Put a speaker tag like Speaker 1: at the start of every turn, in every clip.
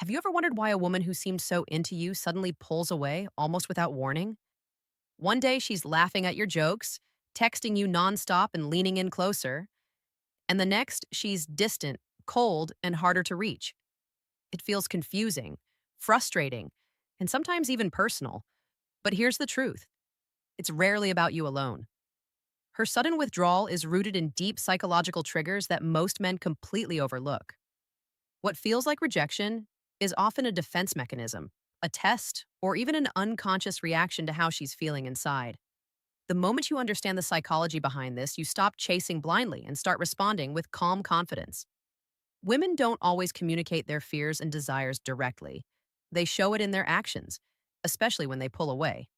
Speaker 1: Have you ever wondered why a woman who seemed so into you suddenly pulls away almost without warning? One day she's laughing at your jokes, texting you nonstop and leaning in closer, and the next she's distant, cold, and harder to reach. It feels confusing, frustrating, and sometimes even personal. But here's the truth, it's rarely about you alone. Her sudden withdrawal is rooted in deep psychological triggers that most men completely overlook. What feels like rejection is often a defense mechanism, a test, or even an unconscious reaction to how she's feeling inside. The moment you understand the psychology behind this, you stop chasing blindly and start responding with calm confidence. Women don't always communicate their fears and desires directly. They show it in their actions, especially when they pull away.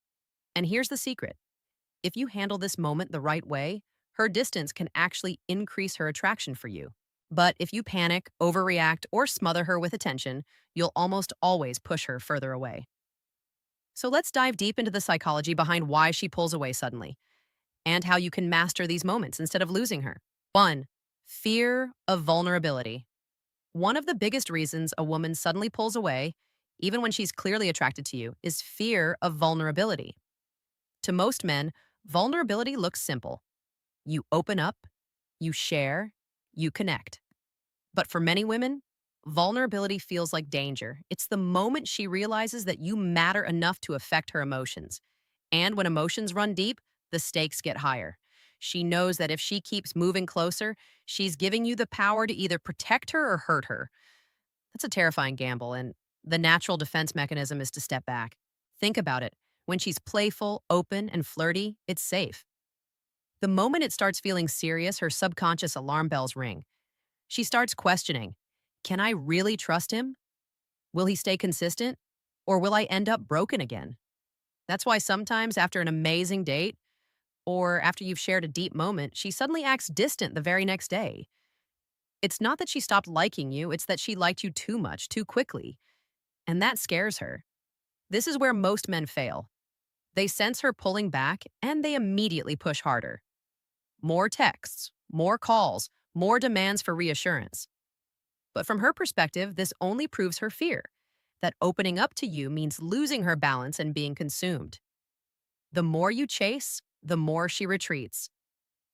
Speaker 1: And here's the secret. If you handle this moment the right way, her distance can actually increase her attraction for you. But if you panic, overreact, or smother her with attention, you'll almost always push her further away. So let's dive deep into the psychology behind why she pulls away suddenly and how you can master these moments instead of losing her. 1. Fear of vulnerability. One of the biggest reasons a woman suddenly pulls away, even when she's clearly attracted to you, is fear of vulnerability. To most men, vulnerability looks simple. You open up, you share, you connect. But for many women, vulnerability feels like danger. It's the moment she realizes that you matter enough to affect her emotions. And when emotions run deep, the stakes get higher. She knows that if she keeps moving closer, she's giving you the power to either protect her or hurt her. That's a terrifying gamble, and the natural defense mechanism is to step back. Think about it. When she's playful, open, and flirty, it's safe. The moment it starts feeling serious, her subconscious alarm bells ring. She starts questioning, can I really trust him? Will he stay consistent? Or will I end up broken again? That's why sometimes after an amazing date, or after you've shared a deep moment, she suddenly acts distant the very next day. It's not that she stopped liking you, it's that she liked you too much, too quickly. And that scares her. This is where most men fail. They sense her pulling back, and they immediately push harder. More texts, more calls, more demands for reassurance. But from her perspective, this only proves her fear that opening up to you means losing her balance and being consumed. The more you chase, the more she retreats.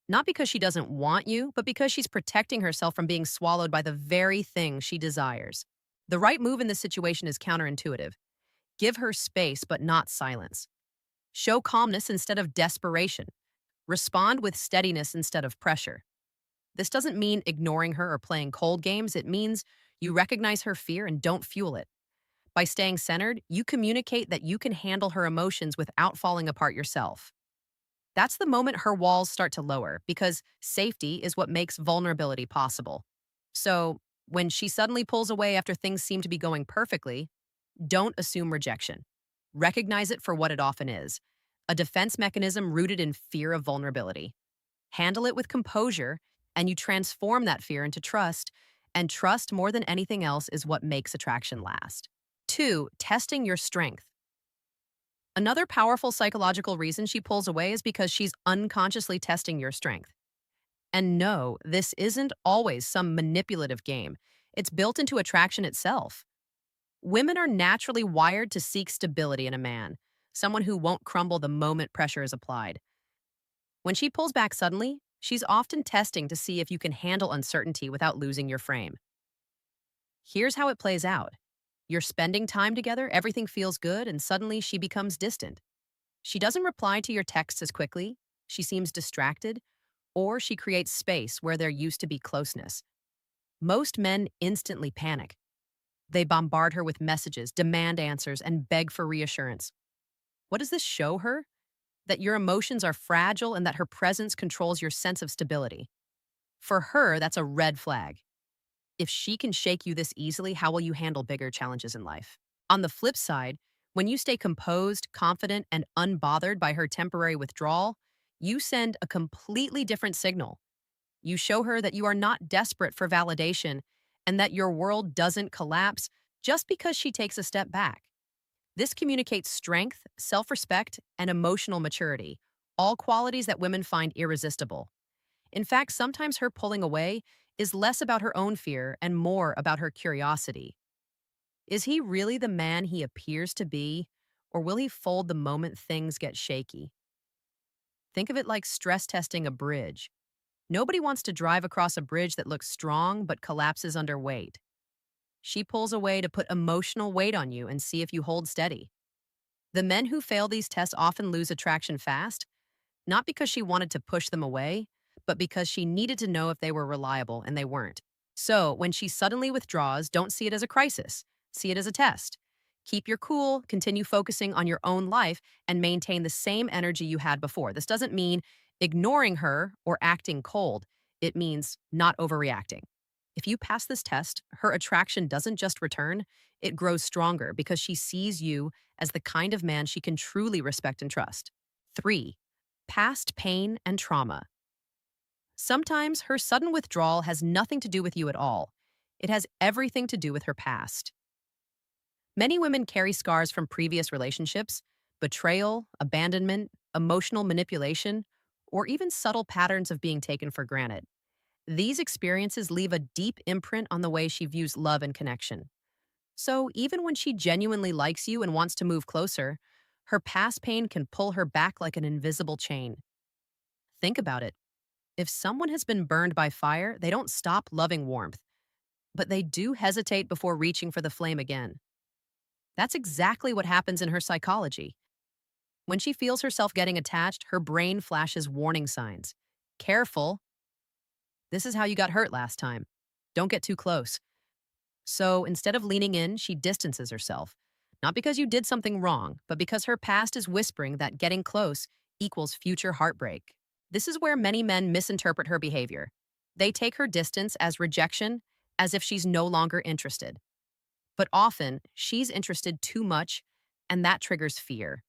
Speaker 1: Not because she doesn't want you, but because she's protecting herself from being swallowed by the very thing she desires. The right move in this situation is counterintuitive. Give her space, but not silence. Show calmness instead of desperation. Respond with steadiness instead of pressure. This doesn't mean ignoring her or playing cold games. It means you recognize her fear and don't fuel it. By staying centered, you communicate that you can handle her emotions without falling apart yourself. That's the moment her walls start to lower because safety is what makes vulnerability possible. So, when she suddenly pulls away after things seem to be going perfectly, don't assume rejection. Recognize it for what it often is, a defense mechanism rooted in fear of vulnerability. Handle it with composure, and you transform that fear into trust, and trust more than anything else is what makes attraction last. 2. Testing your strength. Another powerful psychological reason she pulls away is because she's unconsciously testing your strength. And no, this isn't always some manipulative game. It's built into attraction itself. Women are naturally wired to seek stability in a man, someone who won't crumble the moment pressure is applied. When she pulls back suddenly, she's often testing to see if you can handle uncertainty without losing your frame. Here's how it plays out. You're spending time together, everything feels good, and suddenly she becomes distant. She doesn't reply to your texts as quickly, she seems distracted, or she creates space where there used to be closeness. Most men instantly panic. They bombard her with messages, demand answers, and beg for reassurance. What does this show her? That your emotions are fragile and that her presence controls your sense of stability. For her, that's a red flag. If she can shake you this easily, how will you handle bigger challenges in life? On the flip side, when you stay composed, confident, and unbothered by her temporary withdrawal, you send a completely different signal. You show her that you are not desperate for validation and that your world doesn't collapse just because she takes a step back. This communicates strength, self-respect, and emotional maturity, all qualities that women find irresistible. In fact, sometimes her pulling away is less about her own fear and more about her curiosity. Is he really the man he appears to be, or will he fold the moment things get shaky? Think of it like stress testing a bridge. Nobody wants to drive across a bridge that looks strong but collapses under weight. She pulls away to put emotional weight on you and see if you hold steady. The men who fail these tests often lose attraction fast, not because she wanted to push them away, but because she needed to know if they were reliable and they weren't. So, when she suddenly withdraws, don't see it as a crisis. See it as a test. Keep your cool, continue focusing on your own life, and maintain the same energy you had before. This doesn't mean ignoring her or acting cold, it means not overreacting. If you pass this test, her attraction doesn't just return, it grows stronger because she sees you as the kind of man she can truly respect and trust. 3. Past pain and trauma. Sometimes her sudden withdrawal has nothing to do with you at all. It has everything to do with her past. Many women carry scars from previous relationships, betrayal, abandonment, emotional manipulation, or even subtle patterns of being taken for granted. These experiences leave a deep imprint on the way she views love and connection. So even when she genuinely likes you and wants to move closer, her past pain can pull her back like an invisible chain. Think about it. If someone has been burned by fire, they don't stop loving warmth, but they do hesitate before reaching for the flame again. That's exactly what happens in her psychology. When she feels herself getting attached, her brain flashes warning signs. Careful, this is how you got hurt last time. Don't get too close. So instead of leaning in, she distances herself. Not because you did something wrong, but because her past is whispering that getting close equals future heartbreak. This is where many men misinterpret her behavior. They take her distance as rejection, as if she's no longer interested. But often, she's interested too much, and that triggers fear.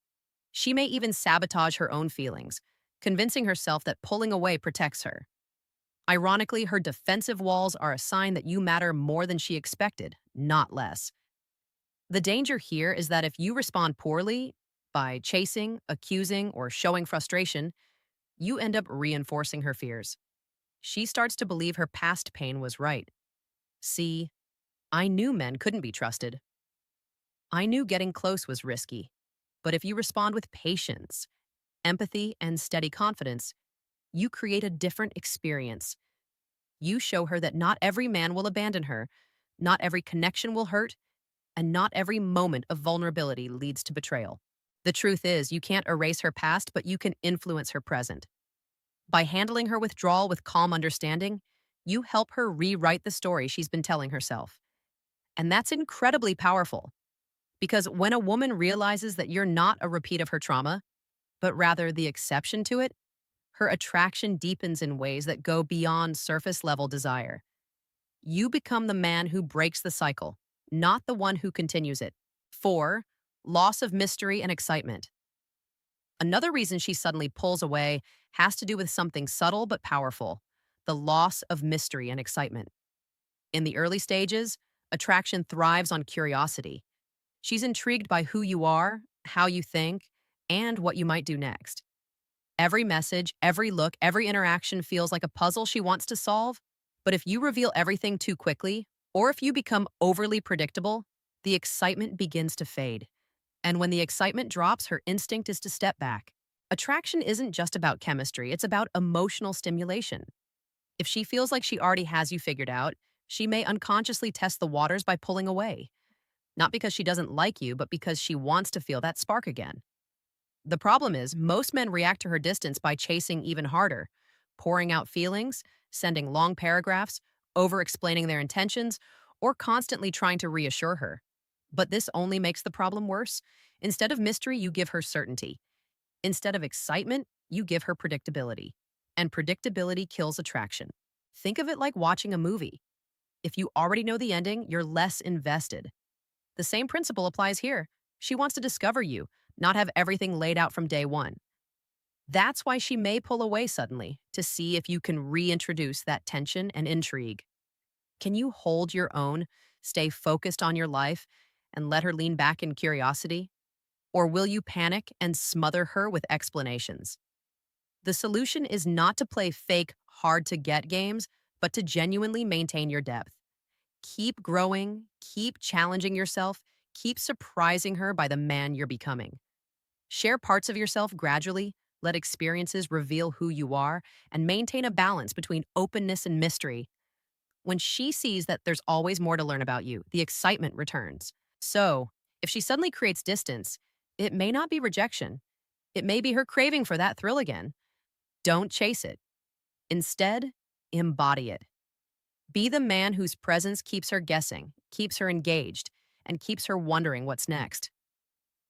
Speaker 1: She may even sabotage her own feelings, convincing herself that pulling away protects her. Ironically, her defensive walls are a sign that you matter more than she expected, not less. The danger here is that if you respond poorly, by chasing, accusing, or showing frustration, you end up reinforcing her fears. She starts to believe her past pain was right. See, I knew men couldn't be trusted. I knew getting close was risky. But if you respond with patience, empathy, and steady confidence, you create a different experience. You show her that not every man will abandon her, not every connection will hurt, and not every moment of vulnerability leads to betrayal. The truth is, you can't erase her past, but you can influence her present. By handling her withdrawal with calm understanding, you help her rewrite the story she's been telling herself. And that's incredibly powerful. Because when a woman realizes that you're not a repeat of her trauma, but rather the exception to it, her attraction deepens in ways that go beyond surface level desire. You become the man who breaks the cycle, not the one who continues it. 4. Loss of mystery and excitement. Another reason she suddenly pulls away has to do with something subtle but powerful: the loss of mystery and excitement. In the early stages, attraction thrives on curiosity. She's intrigued by who you are, how you think, and what you might do next. Every message, every look, every interaction feels like a puzzle she wants to solve. But if you reveal everything too quickly, or if you become overly predictable, the excitement begins to fade. And when the excitement drops, her instinct is to step back. Attraction isn't just about chemistry, it's about emotional stimulation. If she feels like she already has you figured out, she may unconsciously test the waters by pulling away. Not because she doesn't like you, but because she wants to feel that spark again. The problem is, most men react to her distance by chasing even harder, pouring out feelings, sending long paragraphs, over explaining their intentions, or constantly trying to reassure her. But this only makes the problem worse. Instead of mystery, you give her certainty. Instead of excitement, you give her predictability. And predictability kills attraction. Think of it like watching a movie. If you already know the ending, you're less invested. The same principle applies here. She wants to discover you, not have everything laid out from day one. That's why she may pull away suddenly, to see if you can reintroduce that tension and intrigue. Can you hold your own, stay focused on your life, and let her lean back in curiosity? Or will you panic and smother her with explanations? The solution is not to play fake, hard to get games, but to genuinely maintain your depth. Keep growing, keep challenging yourself, keep surprising her by the man you're becoming. Share parts of yourself gradually, let experiences reveal who you are, and maintain a balance between openness and mystery. When she sees that there's always more to learn about you, the excitement returns. So, if she suddenly creates distance, it may not be rejection. It may be her craving for that thrill again. Don't chase it. Instead, embody it. Be the man whose presence keeps her guessing, keeps her engaged, and keeps her wondering what's next.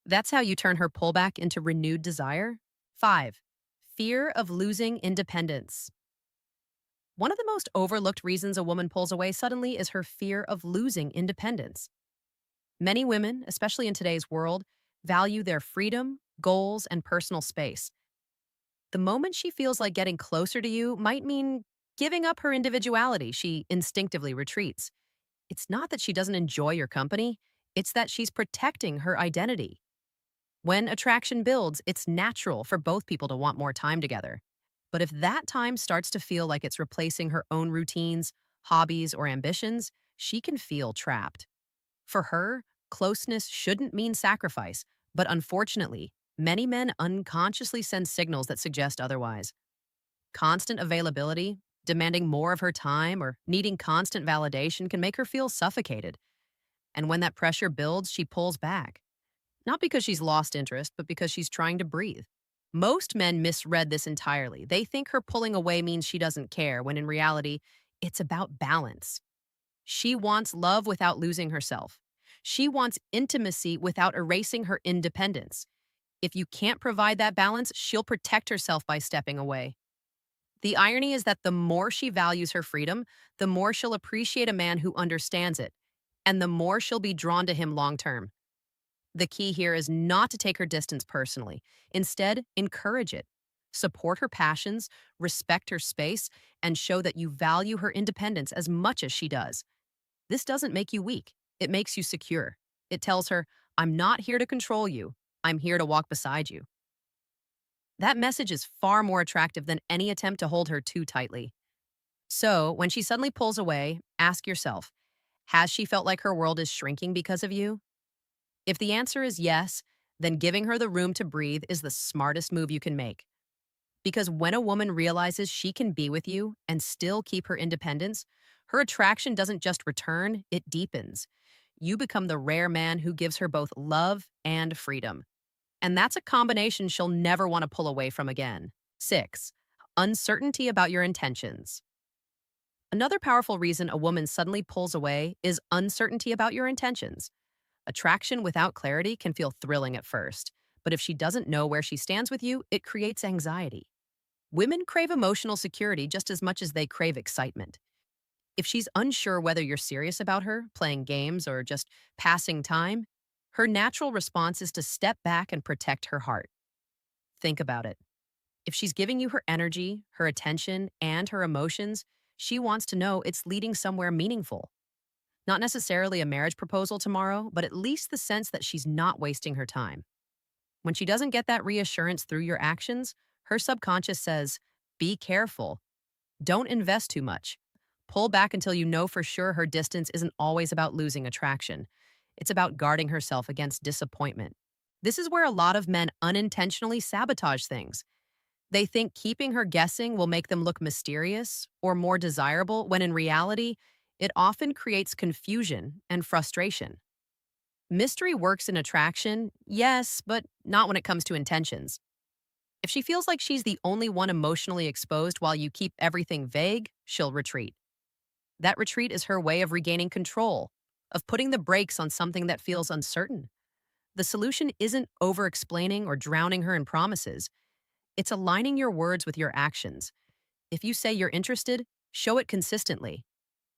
Speaker 1: That's how you turn her pullback into renewed desire. 5. Fear of losing independence. One of the most overlooked reasons a woman pulls away suddenly is her fear of losing independence. Many women, especially in today's world, value their freedom, goals, and personal space. The moment she feels like getting closer to you might mean giving up her individuality. She instinctively retreats. It's not that she doesn't enjoy your company, it's that she's protecting her identity. When attraction builds, it's natural for both people to want more time together. But if that time starts to feel like it's replacing her own routines, hobbies, or ambitions, she can feel trapped. For her, closeness shouldn't mean sacrifice, but unfortunately, many men unconsciously send signals that suggest otherwise. Constant availability, demanding more of her time, or needing constant validation can make her feel suffocated. And when that pressure builds, she pulls back. Not because she's lost interest, but because she's trying to breathe. Most men misread this entirely. They think her pulling away means she doesn't care, when in reality, it's about balance. She wants love without losing herself. She wants intimacy without erasing her independence. If you can't provide that balance, she'll protect herself by stepping away. The irony is that the more she values her freedom, the more she'll appreciate a man who understands it, and the more she'll be drawn to him long term. The key here is not to take her distance personally. Instead, encourage it. Support her passions, respect her space, and show that you value her independence as much as she does. This doesn't make you weak. It makes you secure. It tells her, I'm not here to control you. I'm here to walk beside you. That message is far more attractive than any attempt to hold her too tightly. So, when she suddenly pulls away, ask yourself, has she felt like her world is shrinking because of you? If the answer is yes, then giving her the room to breathe is the smartest move you can make. Because when a woman realizes she can be with you and still keep her independence, her attraction doesn't just return, it deepens. You become the rare man who gives her both love and freedom. And that's a combination she'll never want to pull away from again. 6. Uncertainty about your intentions. Another powerful reason a woman suddenly pulls away is uncertainty about your intentions. Attraction without clarity can feel thrilling at first, but if she doesn't know where she stands with you, it creates anxiety. Women crave emotional security just as much as they crave excitement. If she's unsure whether you're serious about her, playing games, or just passing time, her natural response is to step back and protect her heart. Think about it. If she's giving you her energy, her attention, and her emotions, she wants to know it's leading somewhere meaningful. Not necessarily a marriage proposal tomorrow, but at least the sense that she's not wasting her time. When she doesn't get that reassurance through your actions, her subconscious says, be careful. Don't invest too much. Pull back until you know for sure her distance isn't always about losing attraction. It's about guarding herself against disappointment. This is where a lot of men unintentionally sabotage things. They think keeping her guessing will make them look mysterious or more desirable, when in reality, it often creates confusion and frustration. Mystery works in attraction, yes, but not when it comes to intentions. If she feels like she's the only one emotionally exposed while you keep everything vague, she'll retreat. That retreat is her way of regaining control, of putting the brakes on something that feels uncertain. The solution isn't over-explaining or drowning her in promises. It's aligning your words with your actions. If you say you're interested, show it consistently.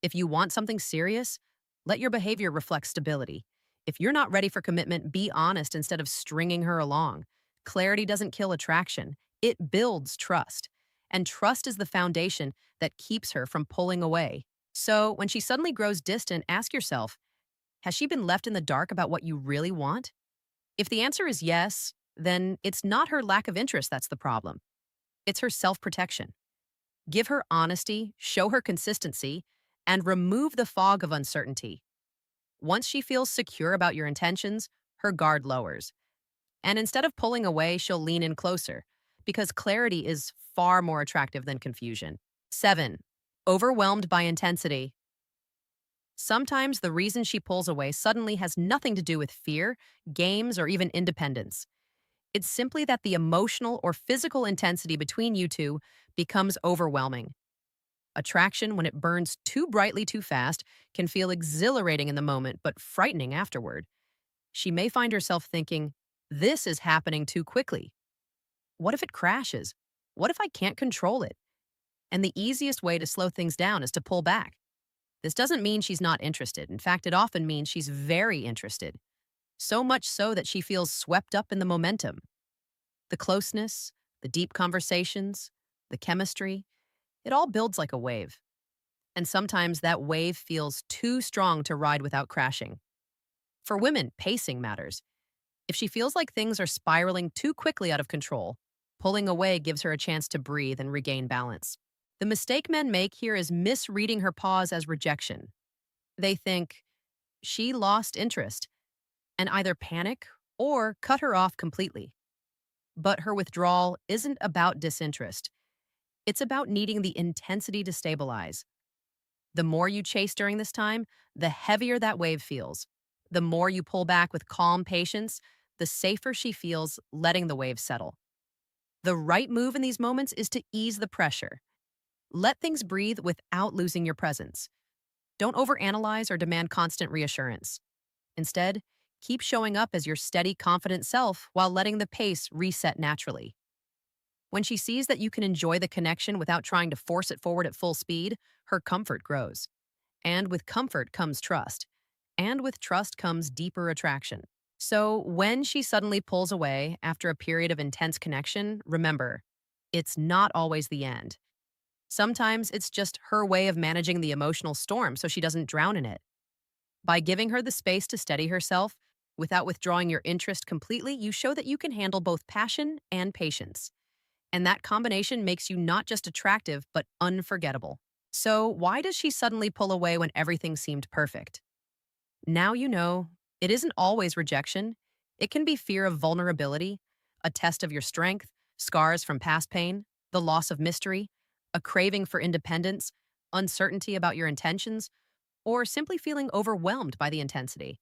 Speaker 1: If you want something serious, let your behavior reflect stability. If you're not ready for commitment, be honest instead of stringing her along. Clarity doesn't kill attraction, it builds trust. And trust is the foundation that keeps her from pulling away. So, when she suddenly grows distant, ask yourself, has she been left in the dark about what you really want? If the answer is yes, then it's not her lack of interest that's the problem. It's her self protection. Give her honesty, show her consistency, and remove the fog of uncertainty. Once she feels secure about your intentions, her guard lowers. And instead of pulling away, she'll lean in closer because clarity is far more attractive than confusion. 7. Overwhelmed by intensity. Sometimes the reason she pulls away suddenly has nothing to do with fear, games, or even independence. It's simply that the emotional or physical intensity between you two becomes overwhelming. Attraction, when it burns too brightly too fast, can feel exhilarating in the moment but frightening afterward. She may find herself thinking, this is happening too quickly. What if it crashes? What if I can't control it? And the easiest way to slow things down is to pull back. This doesn't mean she's not interested. In fact, it often means she's very interested. So much so that she feels swept up in the momentum. The closeness, the deep conversations, the chemistry, it all builds like a wave. And sometimes that wave feels too strong to ride without crashing. For women, pacing matters. If she feels like things are spiraling too quickly out of control, pulling away gives her a chance to breathe and regain balance. The mistake men make here is misreading her pause as rejection. They think she lost interest and either panic or cut her off completely. But her withdrawal isn't about disinterest. It's about needing the intensity to stabilize. The more you chase during this time, the heavier that wave feels. The more you pull back with calm patience, the safer she feels letting the wave settle. The right move in these moments is to ease the pressure. Let things breathe without losing your presence. Don't overanalyze or demand constant reassurance. Instead, keep showing up as your steady, confident self while letting the pace reset naturally. When she sees that you can enjoy the connection without trying to force it forward at full speed, her comfort grows. And with comfort comes trust. And with trust comes deeper attraction. So when she suddenly pulls away after a period of intense connection, remember, it's not always the end. Sometimes it's just her way of managing the emotional storm so she doesn't drown in it. By giving her the space to steady herself, without withdrawing your interest completely, you show that you can handle both passion and patience. And that combination makes you not just attractive, but unforgettable. So, why does she suddenly pull away when everything seemed perfect? Now you know, it isn't always rejection. It can be fear of vulnerability, a test of your strength, scars from past pain, the loss of mystery, a craving for independence, uncertainty about your intentions, or simply feeling overwhelmed by the intensity.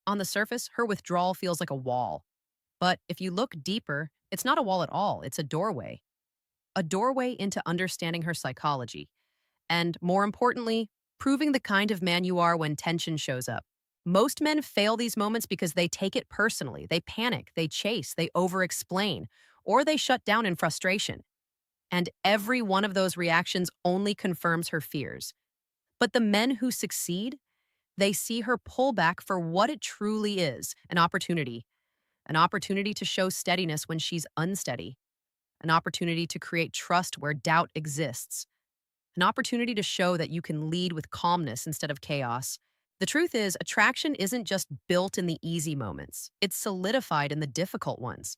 Speaker 1: On the surface, her withdrawal feels like a wall. But if you look deeper, it's not a wall at all, it's a doorway into understanding her psychology. And more importantly, proving the kind of man you are when tension shows up. Most men fail these moments because they take it personally. They panic, they chase, they over-explain, or they shut down in frustration. And every one of those reactions only confirms her fears. But the men who succeed, they see her pull back for what it truly is, an opportunity to show steadiness when she's unsteady, an opportunity to create trust where doubt exists, an opportunity to show that you can lead with calmness instead of chaos. The truth is, attraction isn't just built in the easy moments, it's solidified in the difficult ones.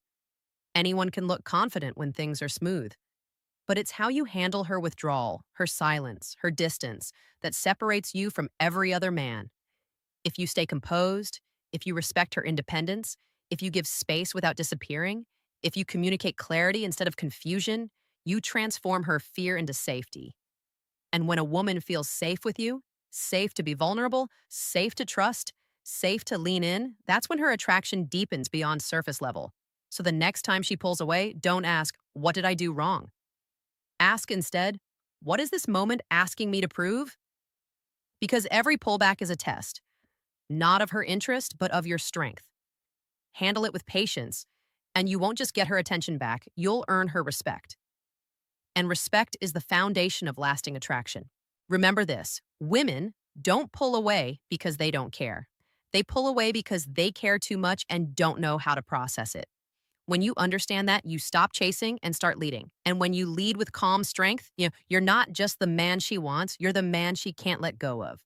Speaker 1: Anyone can look confident when things are smooth, but it's how you handle her withdrawal, her silence, her distance that separates you from every other man. If you stay composed, if you respect her independence, if you give space without disappearing, if you communicate clarity instead of confusion, you transform her fear into safety. And when a woman feels safe with you, safe to be vulnerable, safe to trust, safe to lean in, that's when her attraction deepens beyond surface level. So the next time she pulls away, don't ask, what did I do wrong? Ask instead, what is this moment asking me to prove? Because every pullback is a test, not of her interest, but of your strength. Handle it with patience, and you won't just get her attention back, you'll earn her respect. And respect is the foundation of lasting attraction. Remember this, women don't pull away because they don't care. They pull away because they care too much and don't know how to process it. When you understand that, you stop chasing and start leading. And when you lead with calm strength, you're not just the man she wants, you're the man she can't let go of.